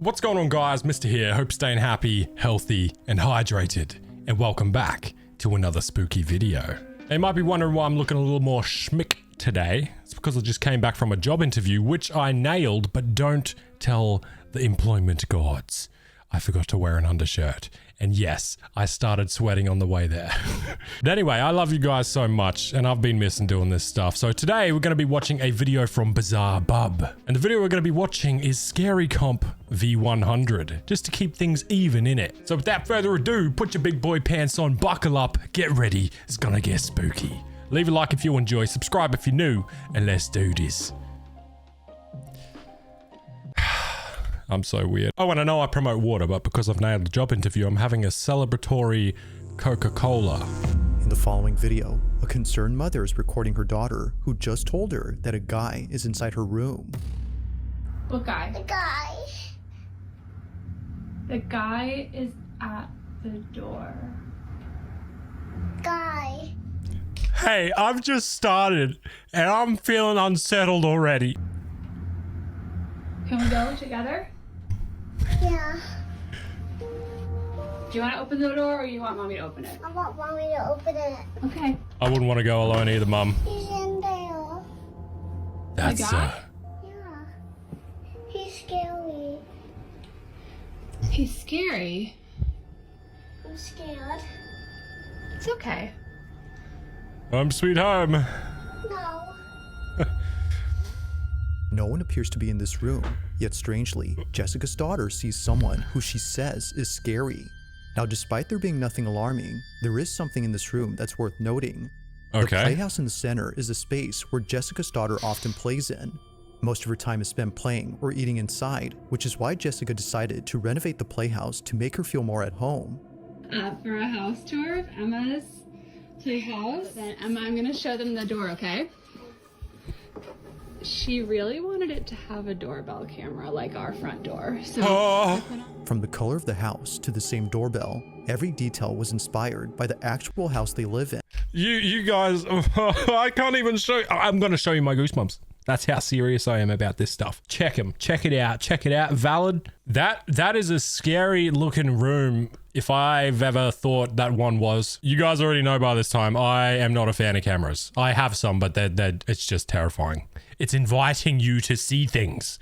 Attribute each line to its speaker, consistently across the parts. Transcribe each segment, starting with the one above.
Speaker 1: What's going on, guys? Mr. here. Hope staying happy, healthy, and hydrated. And welcome back to another spooky video. Now, you might be wondering why I'm looking a little more schmick today. It's because I just came back from a job interview, which I nailed, but don't tell the employment gods. I forgot to wear an undershirt. And yes, I started sweating on the way there. But anyway, I love you guys so much, and I've been missing doing this stuff. So today, we're going to be watching a video from BizarreBub. And the video we're going to be watching is Scary Comp V100, just to keep things even in it. So without further ado, put your big boy pants on, buckle up, get ready. It's gonna get spooky. Leave a like if you enjoy, subscribe if you're new, and let's do this. I'm so weird. Oh, and I know I promote water, but because I've nailed the job interview, I'm having a celebratory Coca-Cola.
Speaker 2: In the following video, a concerned mother is recording her daughter who just told her that a guy is inside her room.
Speaker 3: What guy?
Speaker 4: The guy.
Speaker 3: The guy is at the door.
Speaker 4: Guy.
Speaker 1: Hey, I've just started, and I'm feeling unsettled already.
Speaker 3: Can we go together?
Speaker 4: Yeah.
Speaker 3: Do you want to open the door or you want mommy to open it?
Speaker 4: I want mommy to open it.
Speaker 3: Okay.
Speaker 1: I wouldn't want to go alone either, Mum.
Speaker 4: He's in there.
Speaker 1: That's,
Speaker 3: guy?
Speaker 4: Yeah. He's scary.
Speaker 3: He's scary.
Speaker 4: I'm scared.
Speaker 3: It's okay.
Speaker 1: Home sweet home.
Speaker 4: No.
Speaker 2: No one appears to be in this room, yet strangely, Jessica's daughter sees someone who she says is scary. Now, despite there being nothing alarming, there is something in this room that's worth noting.
Speaker 1: Okay.
Speaker 2: The playhouse in the center is a space where Jessica's daughter often plays in. Most of her time is spent playing or eating inside, which is why Jessica decided to renovate the playhouse to make her feel more at home.
Speaker 3: For a house tour of Emma's playhouse. Then Emma, I'm going to show them the door, okay? She really wanted it to have a doorbell camera like our front door. So
Speaker 2: From the color of the house to the same doorbell, every detail was inspired by the actual house they live in.
Speaker 1: You guys, I can't even show you. I'm going to show you my goosebumps. That's how serious I am about this stuff. Check him. Check it out. Check it out. Valid. That is a scary looking room if I've ever thought that one was. You guys already know by this time, I am not a fan of cameras. I have some, but it's just terrifying. It's inviting you to see things.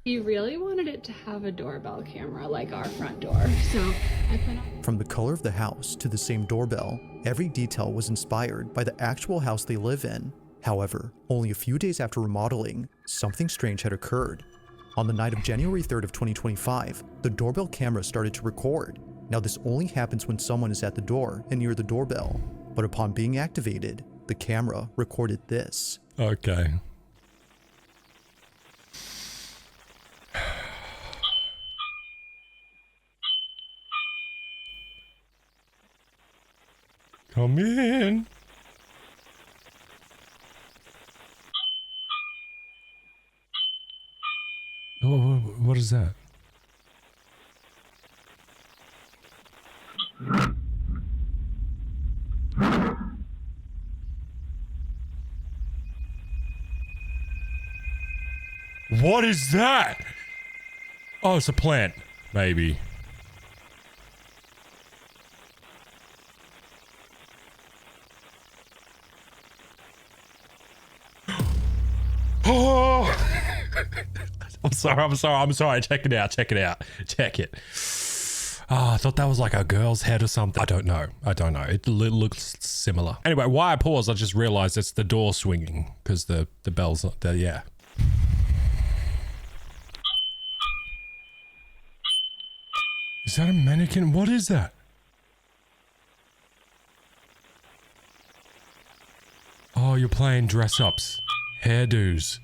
Speaker 3: he really wanted it to have a doorbell camera like our front door. So I put on.
Speaker 2: From the color of the house to the same doorbell, every detail was inspired by the actual house they live in. However, only a few days after remodeling, something strange had occurred. On the night of January 3rd of 2025, the doorbell camera started to record. Now, this only happens when someone is at the door and near the doorbell, but upon being activated, the camera recorded this.
Speaker 1: Okay. Come in. Oh, what is that? What is that? Oh, it's a plant, maybe. Oh! I'm sorry. Check it out. Check it. Oh, I thought that was like a girl's head or something. I don't know. It looks similar. Anyway, why I paused, I just realized it's the door swinging because the bell's not there. Yeah. Is that a mannequin? What is that? Oh, you're playing dress-ups. Hairdos.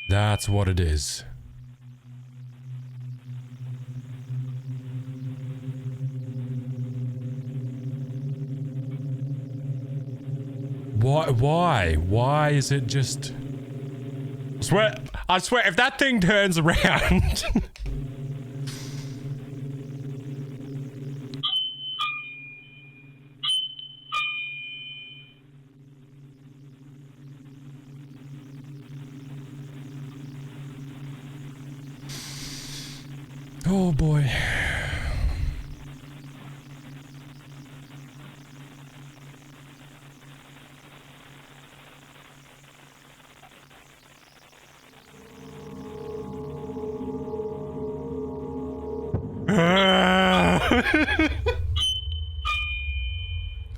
Speaker 1: That's what it is. Why is it just... I swear, if that thing turns around... Oh boy.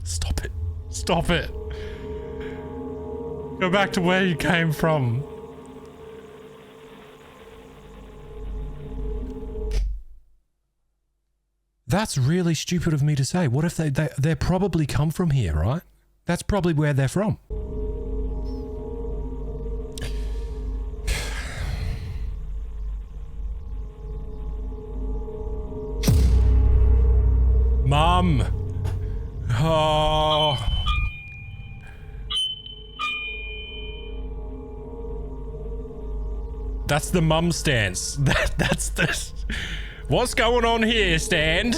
Speaker 1: Stop it. Stop it. Go back to where you came from. That's really stupid of me to say. What if they probably come from here, right? That's probably where they're from. Mum. Oh. That's the mum stance. That's the... What's going on here, stand?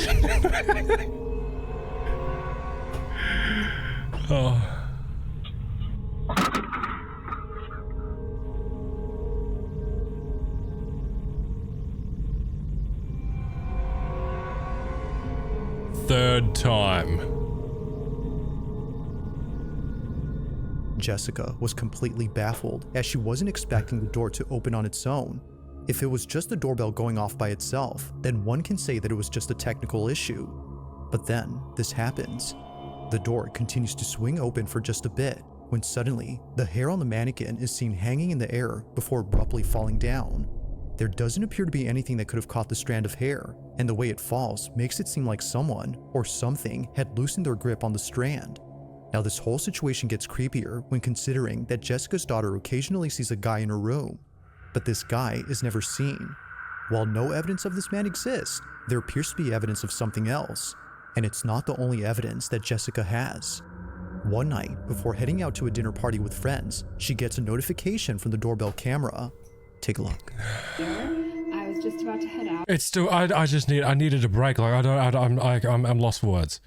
Speaker 1: Oh. Third time.
Speaker 2: Jessica was completely baffled as she wasn't expecting the door to open on its own. If it was just the doorbell going off by itself, then one can say that it was just a technical issue. But then, this happens. The door continues to swing open for just a bit, when suddenly, the hair on the mannequin is seen hanging in the air before abruptly falling down. There doesn't appear to be anything that could have caught the strand of hair, and the way it falls makes it seem like someone, or something, had loosened their grip on the strand. Now this whole situation gets creepier when considering that Jessica's daughter occasionally sees a guy in her room, but this guy is never seen. While no evidence of this man exists, there appears to be evidence of something else, and it's not the only evidence that Jessica has. One night, before heading out to a dinner party with friends, she gets a notification from the doorbell camera. Take a look.
Speaker 3: I was just about to head out.
Speaker 1: It's still. I needed a break. Like I'm lost for words,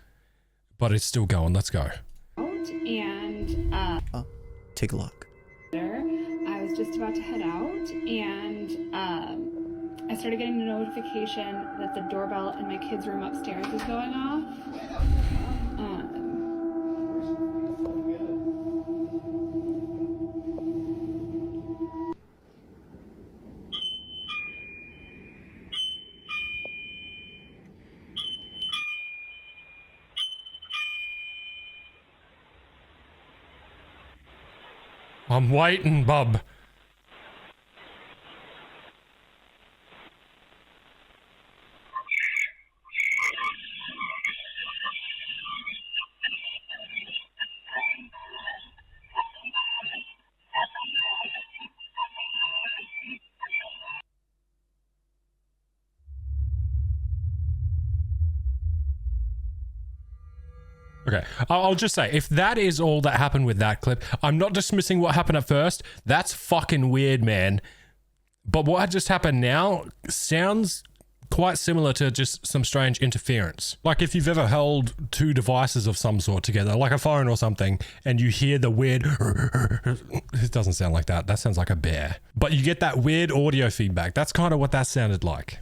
Speaker 1: but it's still going. Let's go.
Speaker 3: And
Speaker 2: take a look.
Speaker 3: I was just about to head out, and I started getting a notification that the doorbell in my kid's room upstairs is going off.
Speaker 1: I'm waiting, bub. Okay, I'll just say, if that is all that happened with that clip, I'm not dismissing what happened at first. That's fucking weird, man. But what just happened now sounds quite similar to just some strange interference. Like if you've ever held two devices of some sort together, like a phone or something, and you hear the weird... It doesn't sound like that. That sounds like a bear. But you get that weird audio feedback. That's kind of what that sounded like.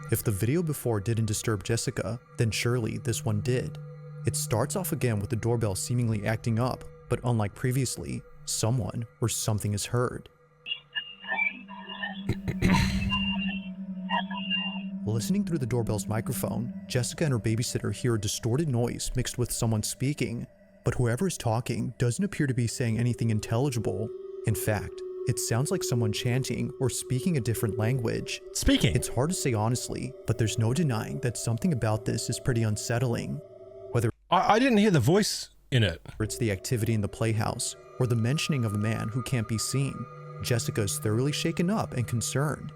Speaker 2: If the video before didn't disturb Jessica, then surely this one did. It starts off again with the doorbell seemingly acting up, but unlike previously, someone or something is heard. Listening through the doorbell's microphone, Jessica and her babysitter hear a distorted noise mixed with someone speaking, but whoever is talking doesn't appear to be saying anything intelligible. In fact, it sounds like someone chanting or speaking a different language.
Speaker 1: Speaking.
Speaker 2: It's hard to say honestly, but there's no denying that something about this is pretty unsettling. Whether
Speaker 1: I didn't hear the voice in it.
Speaker 2: it's the activity in the playhouse or the mentioning of a man who can't be seen, Jessica is thoroughly shaken up and concerned.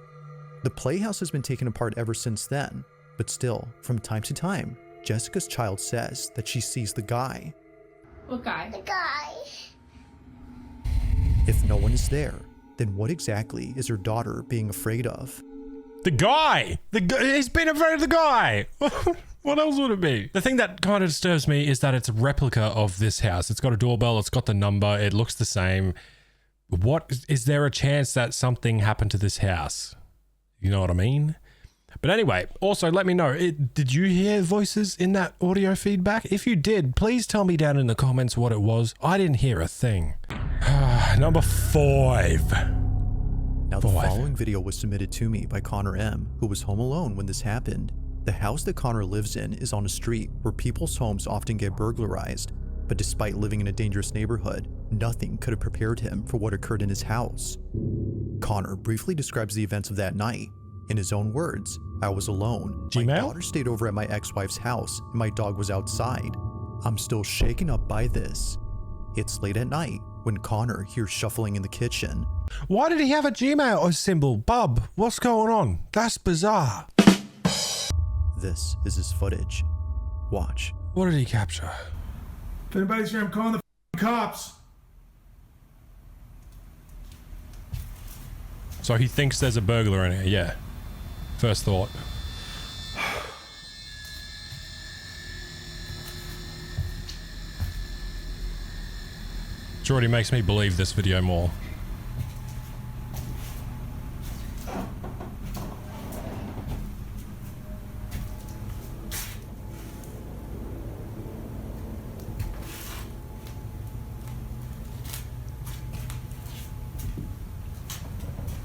Speaker 2: The playhouse has been taken apart ever since then, but still, from time to time, Jessica's child says that she sees the guy.
Speaker 3: What guy?
Speaker 4: The guy.
Speaker 2: If no one is there, then what exactly is her daughter being afraid of?
Speaker 1: The guy! He's been afraid of the guy! What else would it be? The thing that kind of disturbs me is that it's a replica of this house. It's got a doorbell, it's got the number, it looks the same. what is there a chance that something happened to this house? You know what I mean? But anyway, also let me know, did you hear voices in that audio feedback? If you did, please tell me down in the comments what it was. I didn't hear a thing. Number 5.
Speaker 2: Now, the following video was submitted to me by Connor M., who was home alone when this happened. The house that Connor lives in is on a street where people's homes often get burglarized, but despite living in a dangerous neighborhood, nothing could have prepared him for what occurred in his house. Connor briefly describes the events of that night. In his own words, "I was alone.
Speaker 1: Gmail?
Speaker 2: My daughter stayed over at my ex-wife's house, and my dog was outside. I'm still shaken up by this. It's late at night when Connor hears shuffling in the kitchen.
Speaker 1: Why did he have a Gmail symbol? Bub, what's going on? That's bizarre.
Speaker 2: This is his footage. Watch.
Speaker 1: What did he capture?
Speaker 5: If anybody's here, I'm calling the cops.
Speaker 1: So he thinks there's a burglar in here, yeah. First thought. Which already makes me believe this video more.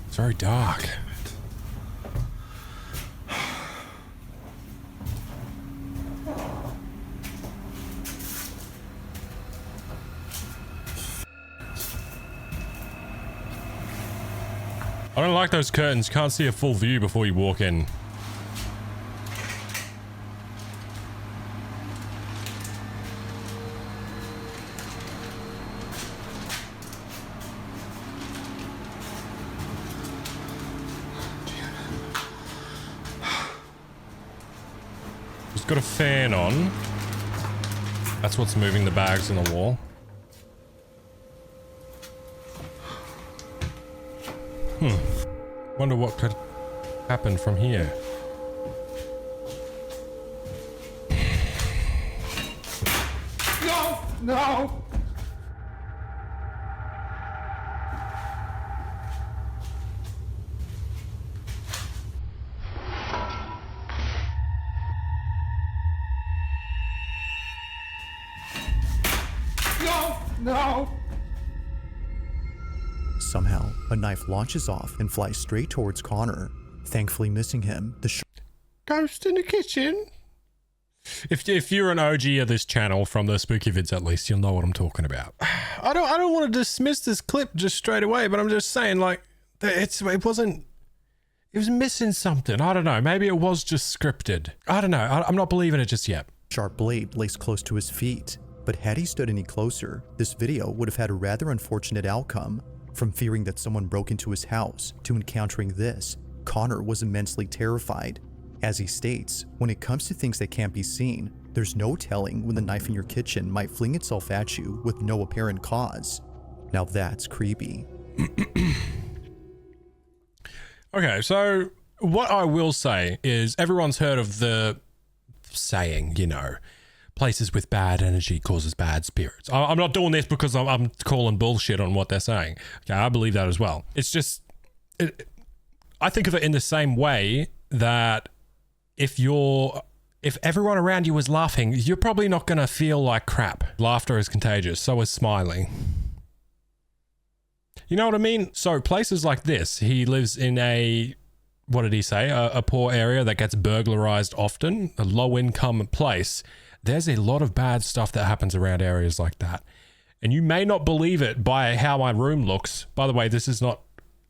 Speaker 1: It's very dark. I don't like those curtains. Can't see a full view before you walk in. It's got a fan on. That's what's moving the bags in the wall. Wonder what could happen from here.
Speaker 5: No! No! No! No!
Speaker 2: Somehow, a knife launches off and flies straight towards Connor. Thankfully missing him, the
Speaker 1: Ghost in the kitchen. If you're an OG of this channel from the spooky vids, at least you'll know what I'm talking about. I don't want to dismiss this clip just straight away, but I'm just saying, like, it was missing something. I don't know. Maybe it was just scripted. I don't know. I'm not believing it just yet.
Speaker 2: sharp blade lays close to his feet. But had he stood any closer, this video would have had a rather unfortunate outcome. From fearing that someone broke into his house to encountering this, Connor was immensely terrified. As he states, when it comes to things that can't be seen, there's no telling when the knife in your kitchen might fling itself at you with no apparent cause. Now that's creepy.
Speaker 1: Okay, so what I will say is everyone's heard of the saying, you know, places with bad energy causes bad spirits. I'm not doing this because I'm calling bullshit on what they're saying. Okay, I believe that as well. It's just, I think of it in the same way that if everyone around you is laughing, you're probably not going to feel like crap. Laughter is contagious, so is smiling. You know what I mean? So places like this, he lives in a, what did he say? A poor area that gets burglarized often, a low income place. There's a lot of bad stuff that happens around areas like that. And you may not believe it by how my room looks. By the way, this is not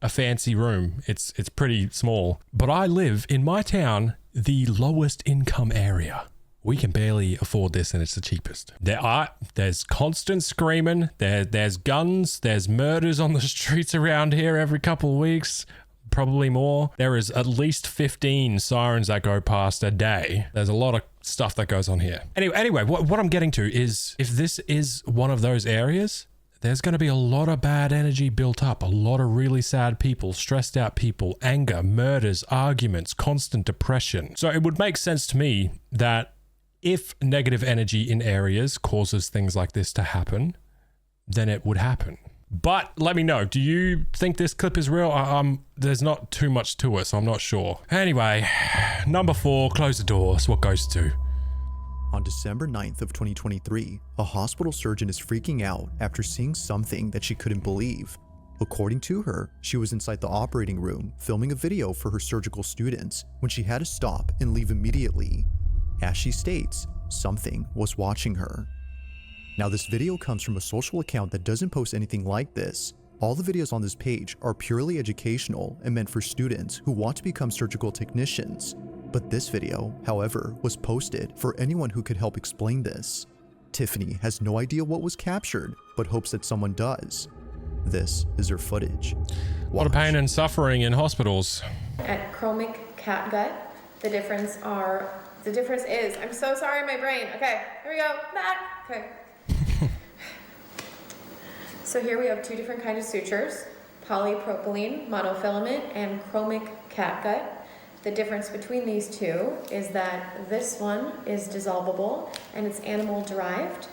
Speaker 1: a fancy room. It's pretty small. But I live in my town, the lowest income area. We can barely afford this and it's the cheapest. There's constant screaming. There's guns. There's murders on the streets around here every couple of weeks. Probably more. There is at least 15 sirens that go past a day. There's a lot of stuff that goes on here. Anyway, what I'm getting to is if this is one of those areas, there's going to be a lot of bad energy built up, a lot of really sad people, stressed out people, anger, murders, arguments, constant depression. So it would make sense to me that if negative energy in areas causes things like this to happen, then it would happen. But let me know. Do you think this clip is real? There's not too much to it, so I'm not sure. Anyway, number 4, close the doors. What goes to?
Speaker 2: On December 9th of 2023, a hospital surgeon is freaking out after seeing something that she couldn't believe. According to her, she was inside the operating room filming a video for her surgical students when she had to stop and leave immediately. As she states, something was watching her. Now, this video comes from a social account that doesn't post anything like this. All the videos on this page are purely educational and meant for students who want to become surgical technicians. But this video, however, was posted for anyone who could help explain this. Tiffany has no idea what was captured, but hopes that someone does. This is her footage.
Speaker 1: A lot of pain and suffering in hospitals.
Speaker 6: At chromic catgut, the difference is, I'm so sorry, my brain. Okay, here we go, back. Okay. So here we have 2 different kinds of sutures, polypropylene, monofilament, and chromic catgut. The difference between these 2 is that this one is dissolvable and it's animal derived.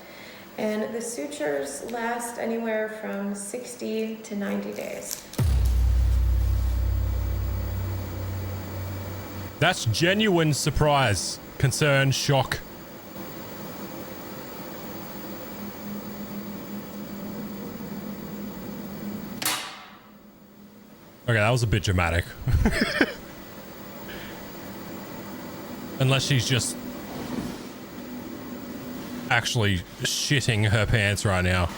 Speaker 6: And the sutures last anywhere from 60 to 90 days.
Speaker 1: That's genuine surprise, concern, shock. Okay, that was a bit dramatic. Unless she's just actually shitting her pants right now.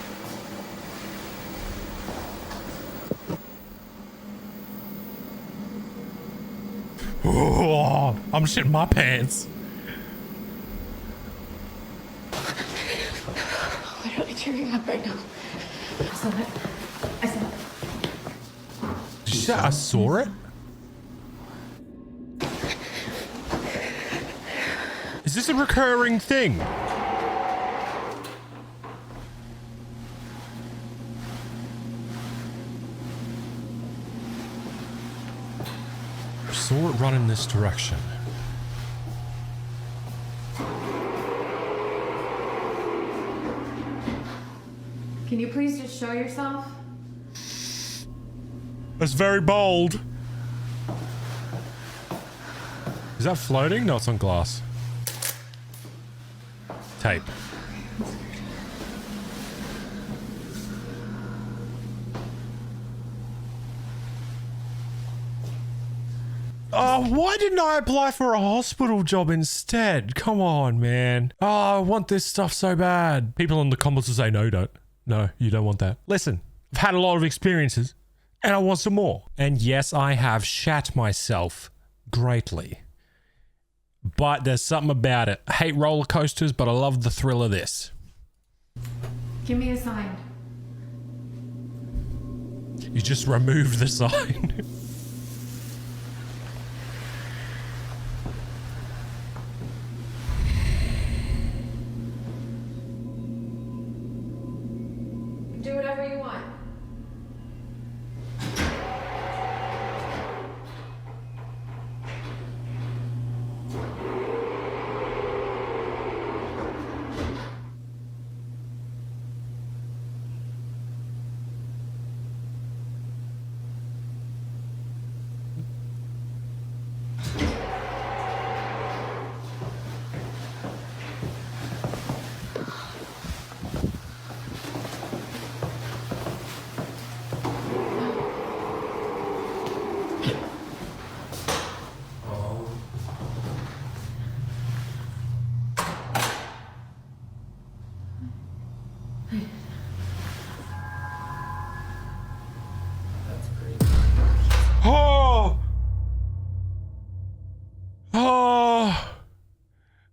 Speaker 1: Oh, I'm shitting my pants.
Speaker 6: Literally tearing up right now. I saw it. I saw it.
Speaker 1: Did you say I saw it? Is this a recurring thing? Saw it run in this direction.
Speaker 6: Can you please just show yourself?
Speaker 1: That's very bold. Is that floating? No, it's on glass. Tape. Oh, why didn't I apply for a hospital job instead? Come on, man. Oh, I want this stuff so bad. People in the comments will say, no, don't. No, you don't want that. Listen, I've had a lot of experiences and I want some more. And yes, I have shat myself greatly. But there's something about it. I hate roller coasters, but I love the thrill of this.
Speaker 6: Give me a sign.
Speaker 1: You just removed the sign.
Speaker 6: Do whatever you want.
Speaker 1: Oh! Oh!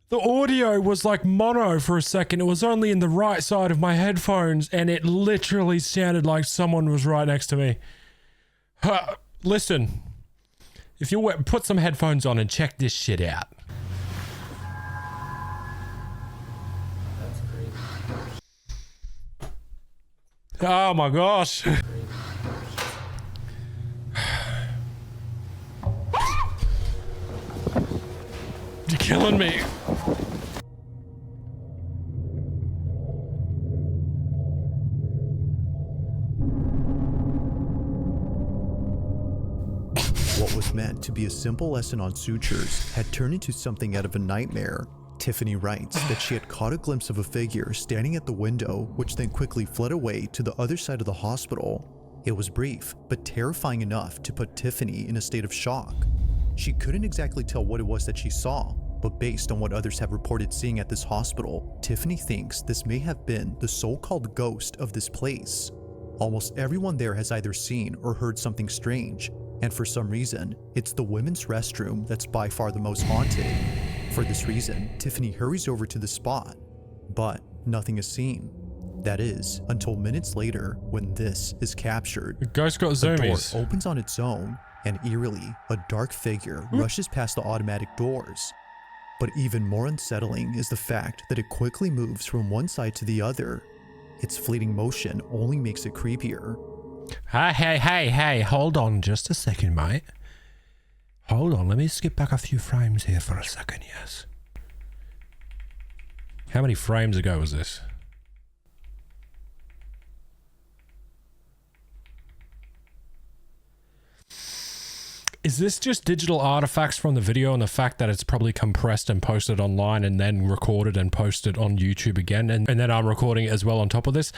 Speaker 1: The audio was like mono for a second. It was only in the right side of my headphones and it literally sounded like someone was right next to me. Listen, if you put some headphones on and check this shit out. Oh my gosh. You're killing me.
Speaker 2: What was meant to be a simple lesson on sutures had turned into something out of a nightmare. Tiffany writes that she had caught a glimpse of a figure standing at the window, which then quickly fled away to the other side of the hospital. It was brief, but terrifying enough to put Tiffany in a state of shock. She couldn't exactly tell what it was that she saw, but based on what others have reported seeing at this hospital, Tiffany thinks this may have been the so-called ghost of this place. Almost everyone there has either seen or heard something strange, and for some reason, it's the women's restroom that's by far the most haunted. For this reason, Tiffany hurries over to the spot, but nothing is seen. That is, until minutes later when this is captured.
Speaker 1: The ghost got
Speaker 2: The door
Speaker 1: zoomies.
Speaker 2: opens on its own, and eerily, a dark figure rushes past the automatic doors. But even more unsettling is the fact that it quickly moves from one side to the other. Its fleeting motion only makes it creepier.
Speaker 1: Hey, hold on just a second, mate. Hold on, let me skip back a few frames here for a second, yes. How many frames ago was this? Is this just digital artifacts from the video and the fact that it's probably compressed and posted online and then recorded and posted on YouTube again and then I'm recording it as well on top of this?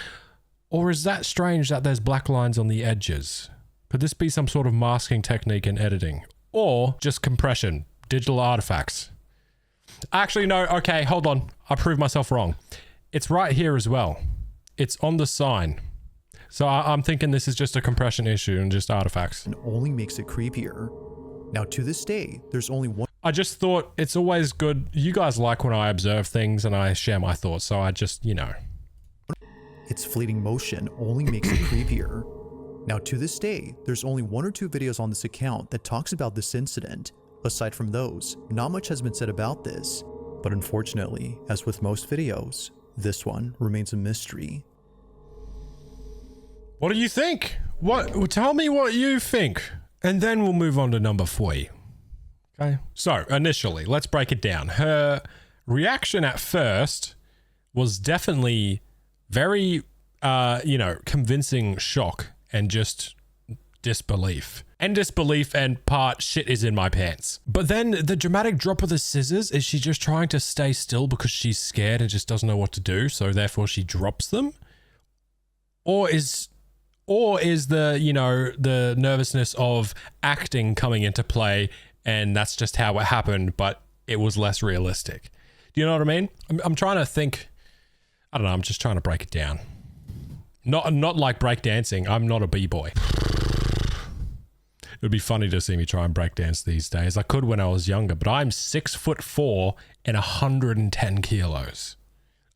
Speaker 1: Or is that strange that there's black lines on the edges? Could this be some sort of masking technique in editing? Or just compression, digital artifacts? Actually, no, okay, hold on. I proved myself wrong. It's right here as well. It's on the sign. So I'm thinking this is just a compression issue and just artifacts.
Speaker 2: And only makes it creepier. Now to this day, there's only one.
Speaker 1: I just thought it's always good. You guys like when I observe things and I share my thoughts. So I just, you know.
Speaker 2: Its fleeting motion only makes it creepier. Now to this day, there's only 1 or 2 videos on this account that talks about this incident. Aside from those, not much has been said about this. But unfortunately, as with most videos, this one remains a mystery.
Speaker 1: What do you think? What? Tell me what you think. And then we'll move on to number 3. Okay. So initially, let's break it down. Her reaction at first was definitely very, convincing shock and just disbelief. And disbelief and part shit is in my pants. But then the dramatic drop of the scissors, is she just trying to stay still because she's scared and just doesn't know what to do, so therefore she drops them? Or is the nervousness of acting coming into play and that's just how it happened, but it was less realistic? Do you know what I mean? I'm trying to think. I don't know. I'm just trying to break it down. Not like breakdancing. I'm not a b-boy. It would be funny to see me try and breakdance these days. I could when I was younger, but I'm 6'4" and 110 kilos.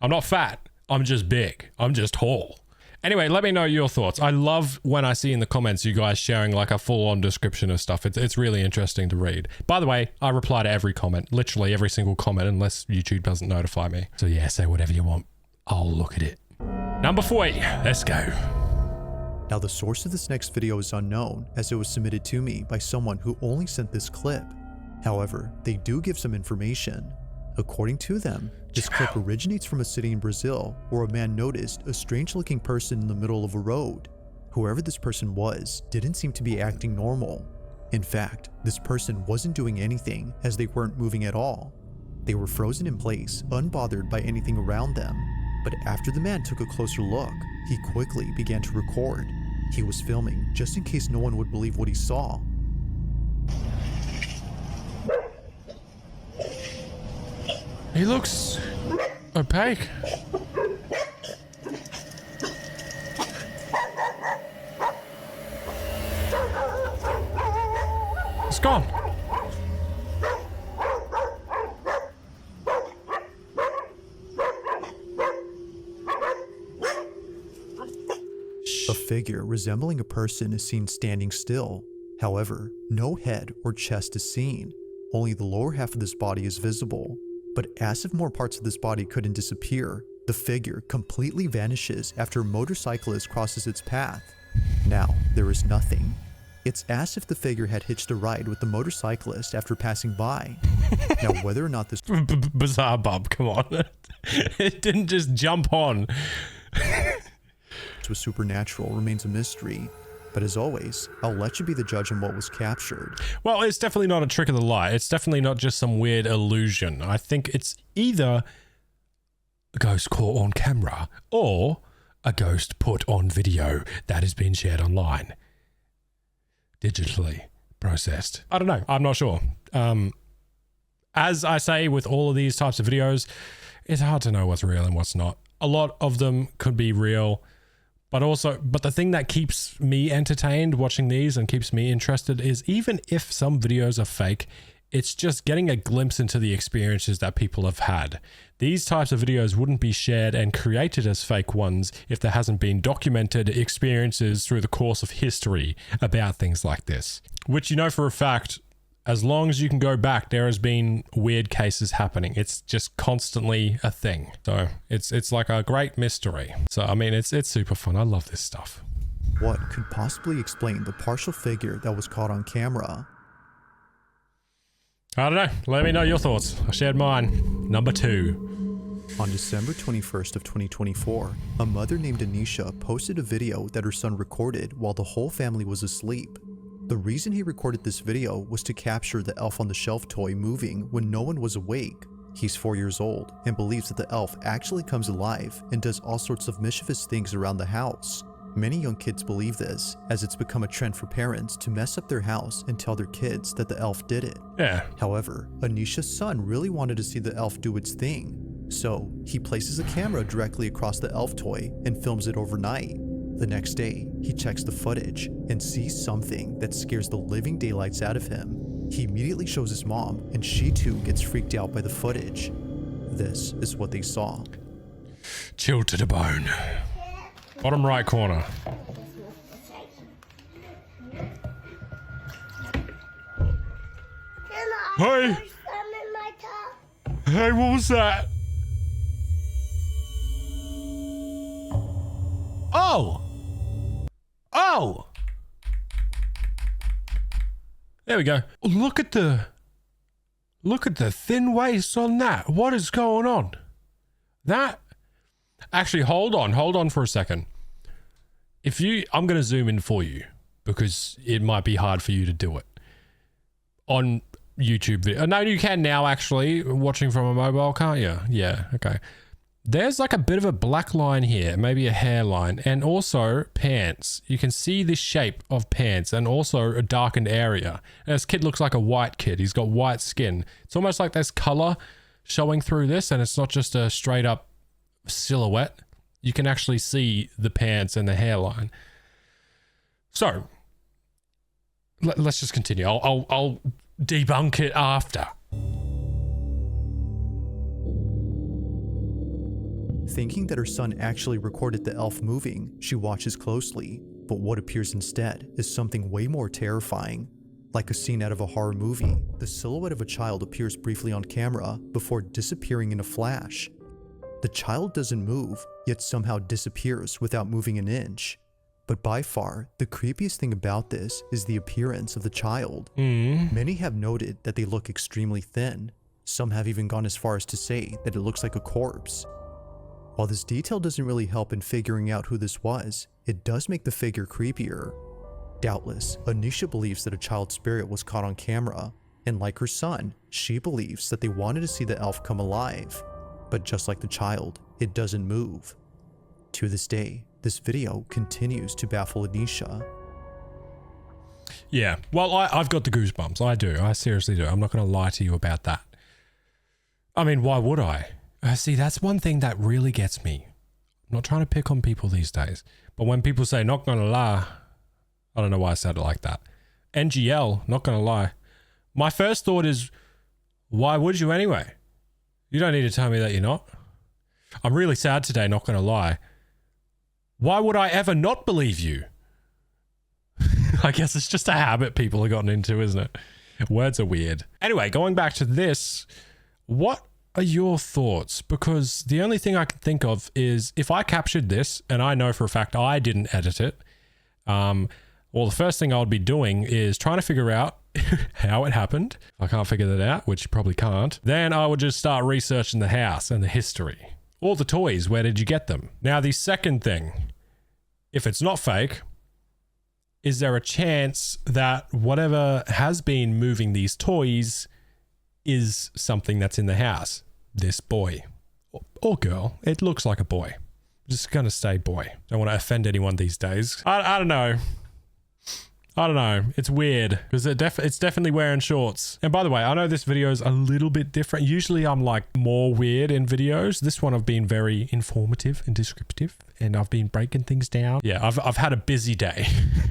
Speaker 1: I'm not fat. I'm just big. I'm just tall. Anyway, let me know your thoughts. I love when I see in the comments you guys sharing like a full-on description of stuff. It's really interesting to read. By the way, I reply to every comment, literally every single comment, unless YouTube doesn't notify me. So yeah, say whatever you want. I'll look at it. Number 4, let's go.
Speaker 2: Now the source of this next video is unknown, as it was submitted to me by someone who only sent this clip. However, they do give some information. According to them, this clip originates from a city in Brazil where a man noticed a strange-looking person in the middle of a road. Whoever this person was didn't seem to be acting normal. In fact, this person wasn't doing anything as they weren't moving at all. They were frozen in place, unbothered by anything around them. But after the man took a closer look, he quickly began to record. He was filming just in case no one would believe what he saw.
Speaker 1: He looks opaque. It's gone.
Speaker 2: A figure resembling a person is seen standing still. However, no head or chest is seen. Only the lower half of this body is visible. But as if more parts of this body couldn't disappear, the figure completely vanishes after a motorcyclist crosses its path. Now, there is nothing. It's as if the figure had hitched a ride with the motorcyclist after passing by. Now, whether or not this
Speaker 1: BizarreBub, come on. It didn't just jump on.
Speaker 2: was supernatural remains a mystery. But as always, I'll let you be the judge on what was captured.
Speaker 1: Well, it's definitely not a trick of the light. It's definitely not just some weird illusion. I think it's either a ghost caught on camera or a ghost put on video that has been shared online. Digitally processed. I don't know. I'm not sure. As I say with all of these types of videos, it's hard to know what's real and what's not. A lot of them could be real, but the thing that keeps me entertained watching these and keeps me interested is even if some videos are fake, it's just getting a glimpse into the experiences that people have had. These types of videos wouldn't be shared and created as fake ones if there hasn't been documented experiences through the course of history about things like this. Which, you know for a fact, as long as you can go back, there has been weird cases happening. It's just constantly a thing. So it's like a great mystery. So I mean, it's super fun. I love this stuff.
Speaker 2: What could possibly explain the partial figure that was caught on camera?
Speaker 1: I don't know. Let me know your thoughts. I shared mine. Number 2.
Speaker 2: On December 21st of 2024, a mother named Anisha posted a video that her son recorded while the whole family was asleep. The reason he recorded this video was to capture the elf on the shelf toy moving when no one was awake. He's 4 years old and believes that the elf actually comes alive and does all sorts of mischievous things around the house. Many young kids believe this, as it's become a trend for parents to mess up their house and tell their kids that the elf did it.
Speaker 1: Yeah.
Speaker 2: However, Anisha's son really wanted to see the elf do its thing, so he places a camera directly across the elf toy and films it overnight. The next day, he checks the footage and sees something that scares the living daylights out of him. He immediately shows his mom, and she too gets freaked out by the footage. This is what they saw.
Speaker 1: Chilled to the bone. Bottom right corner. Hey! Hey, what was that? Oh! Oh! There we go. Look at the thin waist on that. What is going on? That... Actually, hold on for a second. I'm going to zoom in for you because it might be hard for you to do it on YouTube video. No, you can now actually, watching from a mobile, can't you? Yeah, okay. There's like a bit of a black line here, maybe a hairline, and also pants. You can see the shape of pants and also a darkened area. And this kid looks like a white kid. He's got white skin. It's almost like there's color showing through this, and it's not just a straight up silhouette. You can actually see the pants and the hairline. So let's just continue. I'll debunk it after.
Speaker 2: Thinking that her son actually recorded the elf moving, she watches closely, but what appears instead is something way more terrifying. Like a scene out of a horror movie, the silhouette of a child appears briefly on camera before disappearing in a flash. The child doesn't move, yet somehow disappears without moving an inch. But by far, the creepiest thing about this is the appearance of the child. Many have noted that they look extremely thin. Some have even gone as far as to say that it looks like a corpse. While this detail doesn't really help in figuring out who this was, it does make the figure creepier. Doubtless, Anisha believes that a child spirit was caught on camera, and like her son, she believes that they wanted to see the elf come alive. But just like the child, it doesn't move. To this day, this video continues to baffle Anisha.
Speaker 1: Yeah, well, I've got the goosebumps. I do. I seriously do. I'm not going to lie to you about that. I mean, why would I? See, that's one thing that really gets me. I'm not trying to pick on people these days, but when people say, not going to lie, I don't know why I said it like that. NGL, not going to lie. My first thought is, why would you anyway? You don't need to tell me that you're not. I'm really sad today, not going to lie. Why would I ever not believe you? I guess it's just a habit people have gotten into, isn't it? Words are weird. Anyway, going back to this, what are your thoughts? Because the only thing I can think of is if I captured this, and I know for a fact I didn't edit it, well, the first thing I would be doing is trying to figure out how it happened. If I can't figure that out, which you probably can't, then I would just start researching the house and the history. All the toys, where did you get them? Now, the second thing, if it's not fake, is there a chance that whatever has been moving these toys is something that's in the house? This boy or girl. It looks like a boy. Just gonna say boy. Don't want to offend anyone these days. I don't know. I don't know. It's weird because it's definitely wearing shorts. And by the way, I know this video is a little bit different. Usually I'm like more weird in videos. This one I've been very informative and descriptive, and I've been breaking things down. Yeah, I've had a busy day,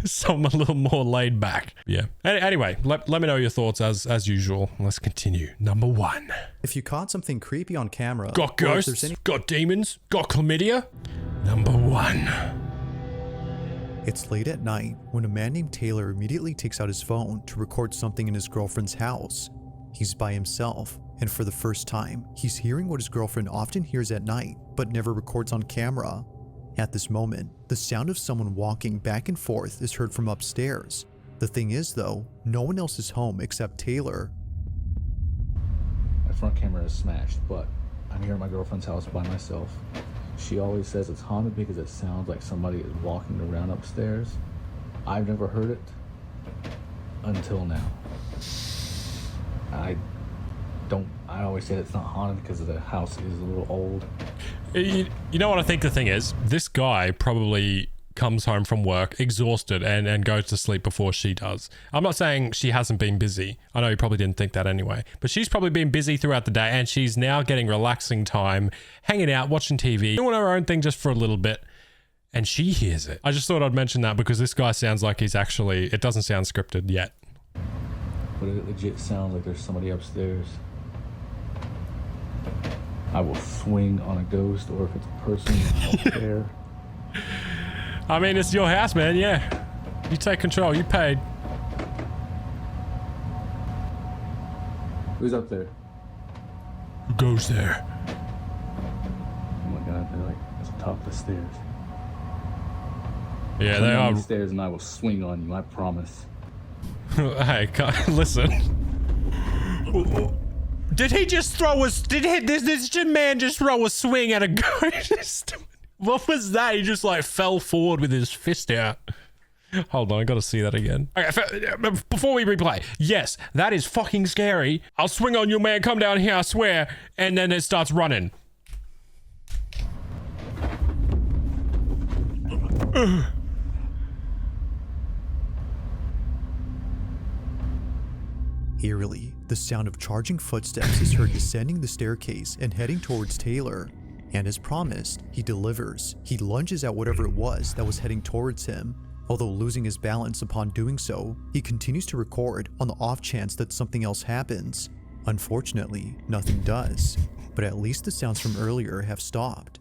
Speaker 1: so I'm a little more laid back. Yeah. Anyway, let me know your thoughts as usual. Let's continue. Number 1.
Speaker 2: If you caught something creepy on camera,
Speaker 1: Got
Speaker 2: or if
Speaker 1: ghosts,
Speaker 2: there's
Speaker 1: got demons, got chlamydia. Number 1.
Speaker 2: It's late at night when a man named Taylor immediately takes out his phone to record something in his girlfriend's house. He's by himself, and for the first time, he's hearing what his girlfriend often hears at night, but never records on camera. At this moment, the sound of someone walking back and forth is heard from upstairs. The thing is though, no one else is home except Taylor.
Speaker 7: My front camera is smashed, but I'm here at my girlfriend's house by myself. She always says it's haunted because it sounds like somebody is walking around upstairs. I've never heard it until now. I always say it's not haunted because the house is a little old.
Speaker 1: You know what I think the thing is? This guy probably comes home from work exhausted and goes to sleep before she does. I'm not saying she hasn't been busy. I know you probably didn't think that anyway, but she's probably been busy throughout the day and she's now getting relaxing time, hanging out, watching TV, doing her own thing just for a little bit, and she hears it. I just thought I'd mention that because this guy sounds like he's actually, it doesn't sound scripted yet.
Speaker 7: But it legit sounds like there's somebody upstairs. I will swing on a ghost, or if it's a person, I don't care.
Speaker 1: I mean, it's your house, man. Yeah. You take control. You paid.
Speaker 7: Who's up there?
Speaker 1: Who goes there?
Speaker 7: Oh my god, they're like at the top of the stairs.
Speaker 1: Yeah,
Speaker 7: Swing
Speaker 1: they
Speaker 7: on
Speaker 1: are.
Speaker 7: the stairs and I will swing on you, I promise.
Speaker 1: Hey, listen. Did he just throw a... Did this man just throw a swing at a ghost? What was that? He just like fell forward with his fist out. Hold on, I gotta see that again. Okay, before we replay, yes, that is fucking scary. I'll swing on you, man. Come down here, I swear. And then it starts running.
Speaker 2: Eerily, the sound of charging footsteps is heard descending the staircase and heading towards Taylor. And as promised, he delivers. He lunges at whatever it was that was heading towards him. Although losing his balance upon doing so, he continues to record on the off chance that something else happens. Unfortunately, nothing does, but at least the sounds from earlier have stopped.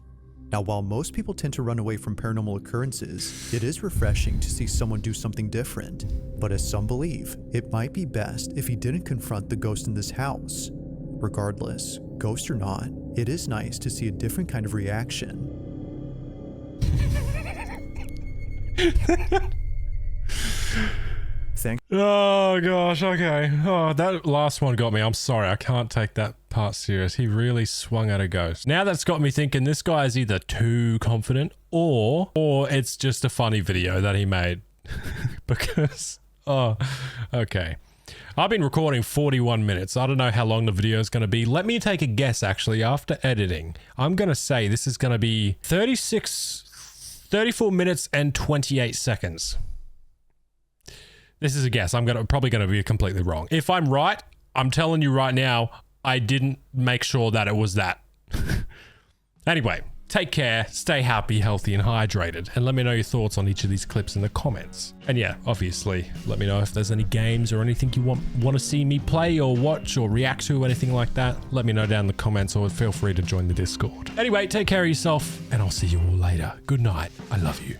Speaker 2: Now, while most people tend to run away from paranormal occurrences, it is refreshing to see someone do something different. But as some believe, it might be best if he didn't confront the ghost in this house. Regardless, ghost or not, it is nice to see a different kind of reaction.
Speaker 1: Oh gosh, okay. Oh, that last one got me. I'm sorry, I can't take that part serious. He really swung at a ghost. Now that's got me thinking this guy is either too confident or it's just a funny video that he made. Because, oh, okay. I've been recording 41 minutes. I don't know how long the video is going to be. Let me take a guess, actually, after editing. I'm going to say this is going to be 34 minutes and 28 seconds. This is a guess. I'm probably going to be completely wrong. If I'm right, I'm telling you right now, I didn't make sure that it was that. Anyway, take care, stay happy, healthy, and hydrated. And let me know your thoughts on each of these clips in the comments. And yeah, obviously, let me know if there's any games or anything you want to see me play or watch or react to, anything like that. Let me know down in the comments or feel free to join the Discord. Anyway, take care of yourself, and I'll see you all later. Good night. I love you.